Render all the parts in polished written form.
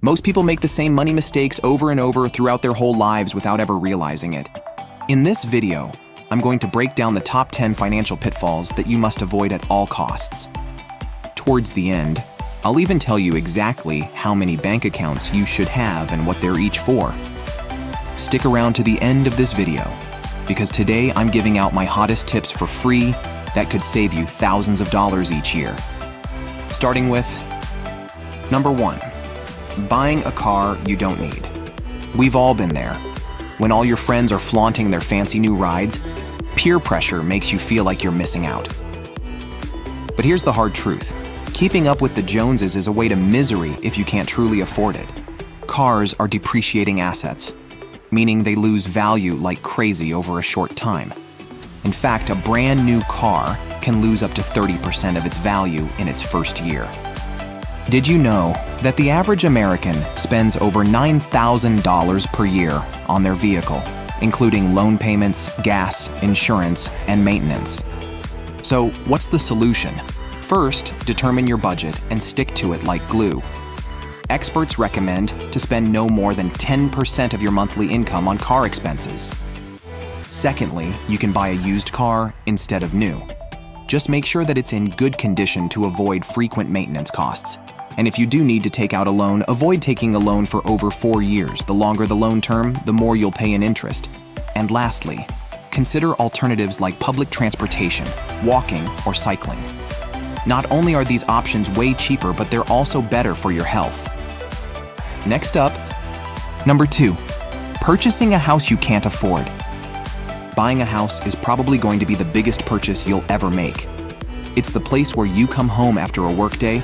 Most people make the same money mistakes over and over throughout their whole lives without ever realizing it. In this video, I'm going to break down the top 10 financial pitfalls that you must avoid at all costs. Towards the end, I'll even tell you exactly how many bank accounts you should have and what they're each for. Stick around to the end of this video, because today I'm giving out my hottest tips for free that could save you thousands of dollars each year. Starting with number 1, buying a car you don't need. We've all been there. When all your friends are flaunting their fancy new rides, peer pressure makes you feel like you're missing out. But here's the hard truth. Keeping up with the Joneses is a way to misery if you can't truly afford it. Cars are depreciating assets, meaning they lose value like crazy over a short time. In fact, a brand new car can lose up to 30% of its value in its first year. Did you know that the average American spends over $9,000 per year on their vehicle, including loan payments, gas, insurance, and maintenance? So, what's the solution? First, determine your budget and stick to it like glue. Experts recommend to spend no more than 10% of your monthly income on car expenses. Secondly, you can buy a used car instead of new. Just make sure that it's in good condition to avoid frequent maintenance costs. And if you do need to take out a loan, avoid taking a loan for over 4 years. The longer the loan term, the more you'll pay in interest. And lastly, consider alternatives like public transportation, walking, or cycling. Not only are these options way cheaper, but they're also better for your health. Next up, number 2, purchasing a house you can't afford. Buying a house is probably going to be the biggest purchase you'll ever make. It's the place where you come home after a workday,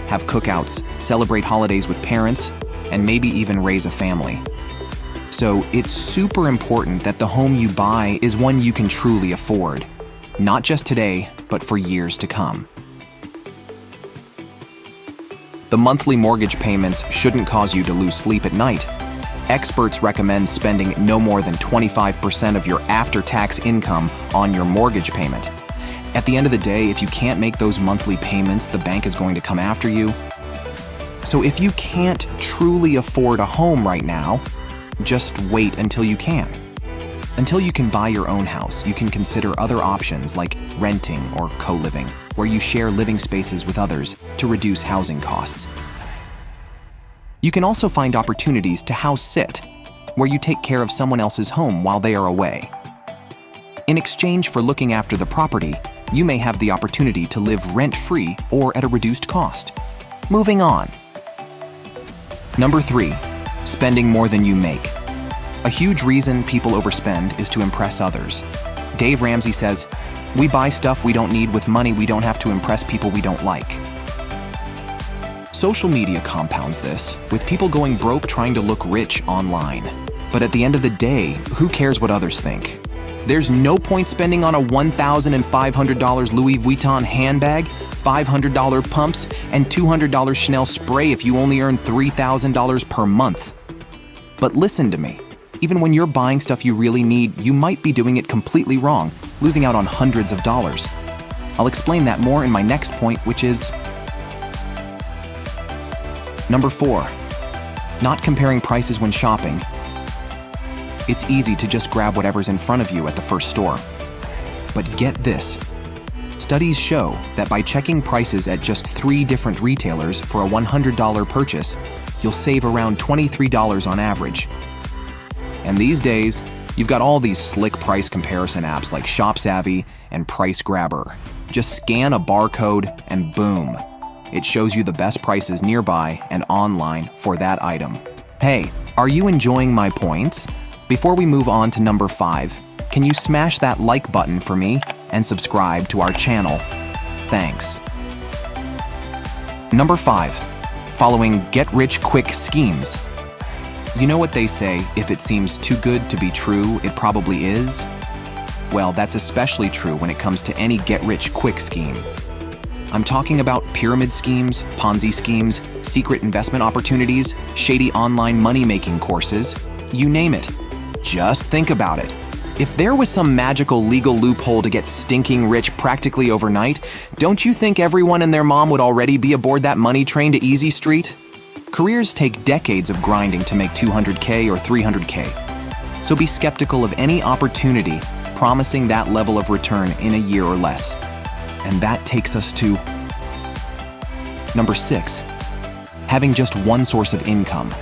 have cookouts, celebrate holidays with parents, and maybe even raise a family. So it's super important that the home you buy is one you can truly afford, not just today, but for years to come. The monthly mortgage payments shouldn't cause you to lose sleep at night. Experts recommend spending no more than 25% of your after-tax income on your mortgage payment. At the end of the day, if you can't make those monthly payments, the bank is going to come after you. So if you can't truly afford a home right now, just wait until you can. Until you can buy your own house, you can consider other options like renting or co-living, where you share living spaces with others to reduce housing costs. You can also find opportunities to house sit, where you take care of someone else's home while they are away. In exchange for looking after the property, you may have the opportunity to live rent-free or at a reduced cost. Moving on. Number 3, spending more than you make. A huge reason people overspend is to impress others. Dave Ramsey says, "We buy stuff we don't need with money we don't have to impress people we don't like." Social media compounds this, with people going broke trying to look rich online. But at the end of the day, who cares what others think? There's no point spending on a $1,500 Louis Vuitton handbag, $500 pumps, and $200 Chanel spray if you only earn $3,000 per month. But listen to me. Even when you're buying stuff you really need, you might be doing it completely wrong, losing out on hundreds of dollars. I'll explain that more in my next point, which is number 4, not comparing prices when shopping. It's easy to just grab whatever's in front of you at the first store. But get this. Studies show that by checking prices at just 3 different retailers for a $100 purchase, you'll save around $23 on average. And these days, you've got all these slick price comparison apps like ShopSavvy and Price Grabber. Just scan a barcode and boom, it shows you the best prices nearby and online for that item. Hey, are you enjoying my points? Before we move on to number 5, can you smash that like button for me and subscribe to our channel? Thanks. Number 5, following get-rich-quick schemes. You know what they say, if it seems too good to be true, it probably is? Well, that's especially true when it comes to any get-rich-quick scheme. I'm talking about pyramid schemes, Ponzi schemes, secret investment opportunities, shady online money-making courses, you name it. Just think about it. If there was some magical legal loophole to get stinking rich practically overnight, don't you think everyone and their mom would already be aboard that money train to Easy Street? Careers take decades of grinding to make 200K or 300K. So be skeptical of any opportunity promising that level of return in a year or less. And that takes us to number 6, having just one source of income.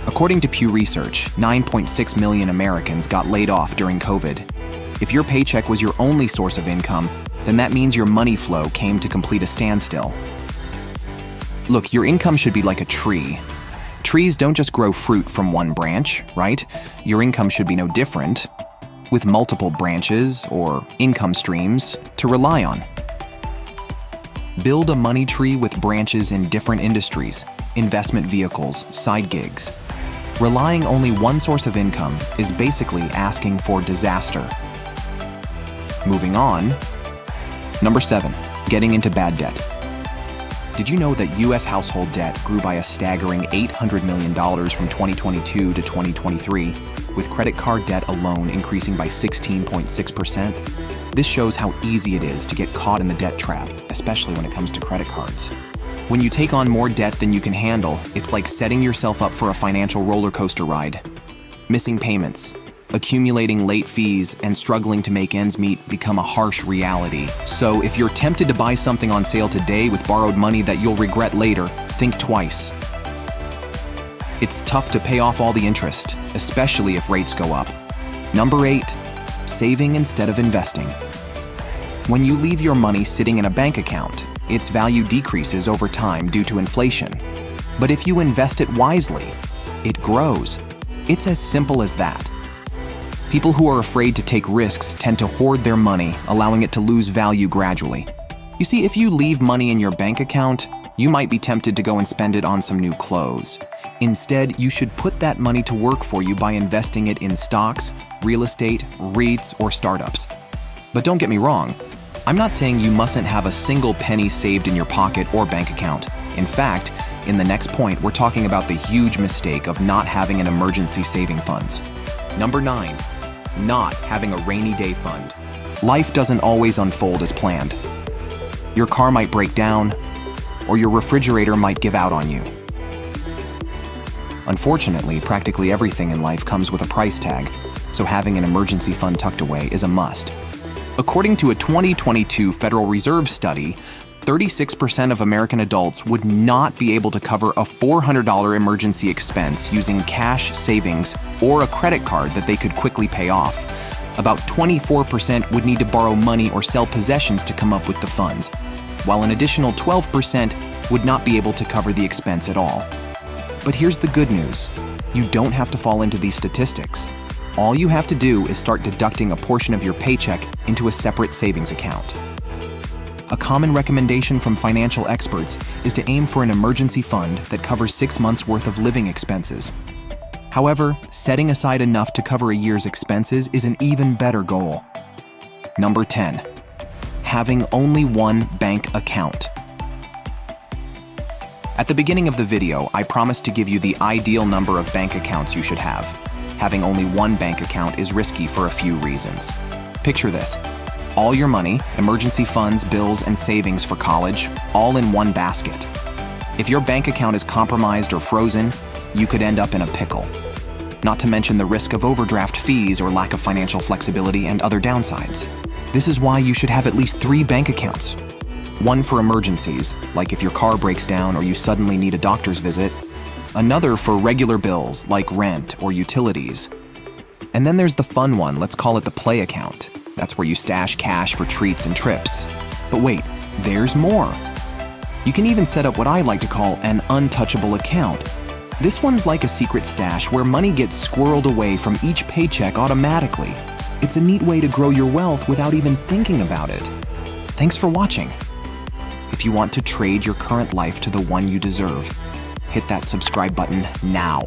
According to Pew Research, 9.6 million Americans got laid off during COVID. If your paycheck was your only source of income, then that means your money flow came to complete a standstill. Look, your income should be like a tree. Trees don't just grow fruit from one branch, right? Your income should be no different, with multiple branches or income streams to rely on. Build a money tree with branches in different industries, investment vehicles, side gigs. Relying only one source of income is basically asking for disaster. Moving on. Number 7, getting into bad debt. Did you know that U.S. household debt grew by a staggering $800 million from 2022 to 2023, with credit card debt alone increasing by 16.6%? This shows how easy it is to get caught in the debt trap, especially when it comes to credit cards. When you take on more debt than you can handle, it's like setting yourself up for a financial roller coaster ride. Missing payments, accumulating late fees, and struggling to make ends meet become a harsh reality. So if you're tempted to buy something on sale today with borrowed money that you'll regret later, think twice. It's tough to pay off all the interest, especially if rates go up. Number 8, saving instead of investing. When you leave your money sitting in a bank account, its value decreases over time due to inflation. But if you invest it wisely, it grows. It's as simple as that. People who are afraid to take risks tend to hoard their money, allowing it to lose value gradually. You see, if you leave money in your bank account, you might be tempted to go and spend it on some new clothes. Instead, you should put that money to work for you by investing it in stocks, real estate, REITs, or startups. But don't get me wrong, I'm not saying you mustn't have a single penny saved in your pocket or bank account. In fact, in the next point, we're talking about the huge mistake of not having an emergency saving funds. Number 9, not having a rainy day fund. Life doesn't always unfold as planned. Your car might break down, or your refrigerator might give out on you. Unfortunately, practically everything in life comes with a price tag, so having an emergency fund tucked away is a must. According to a 2022 Federal Reserve study, 36% of American adults would not be able to cover a $400 emergency expense using cash savings or a credit card that they could quickly pay off. About 24% would need to borrow money or sell possessions to come up with the funds, while an additional 12% would not be able to cover the expense at all. But here's the good news. You don't have to fall into these statistics. All you have to do is start deducting a portion of your paycheck into a separate savings account. A common recommendation from financial experts is to aim for an emergency fund that covers 6 months' worth of living expenses. However, setting aside enough to cover a year's expenses is an even better goal. Number 10, having only one bank account. At the beginning of the video, I promised to give you the ideal number of bank accounts you should have. Having only one bank account is risky for a few reasons. Picture this. All your money, emergency funds, bills, and savings for college, all in one basket. If your bank account is compromised or frozen, you could end up in a pickle. Not to mention the risk of overdraft fees or lack of financial flexibility and other downsides. This is why you should have at least 3 bank accounts. One for emergencies, like if your car breaks down or you suddenly need a doctor's visit. Another for regular bills, like rent or utilities. And then there's the fun one, let's call it the play account. That's where you stash cash for treats and trips. But wait, there's more. You can even set up what I like to call an untouchable account. This one's like a secret stash where money gets squirreled away from each paycheck automatically. It's a neat way to grow your wealth without even thinking about it. Thanks for watching. If you want to trade your current life to the one you deserve, hit that subscribe button now.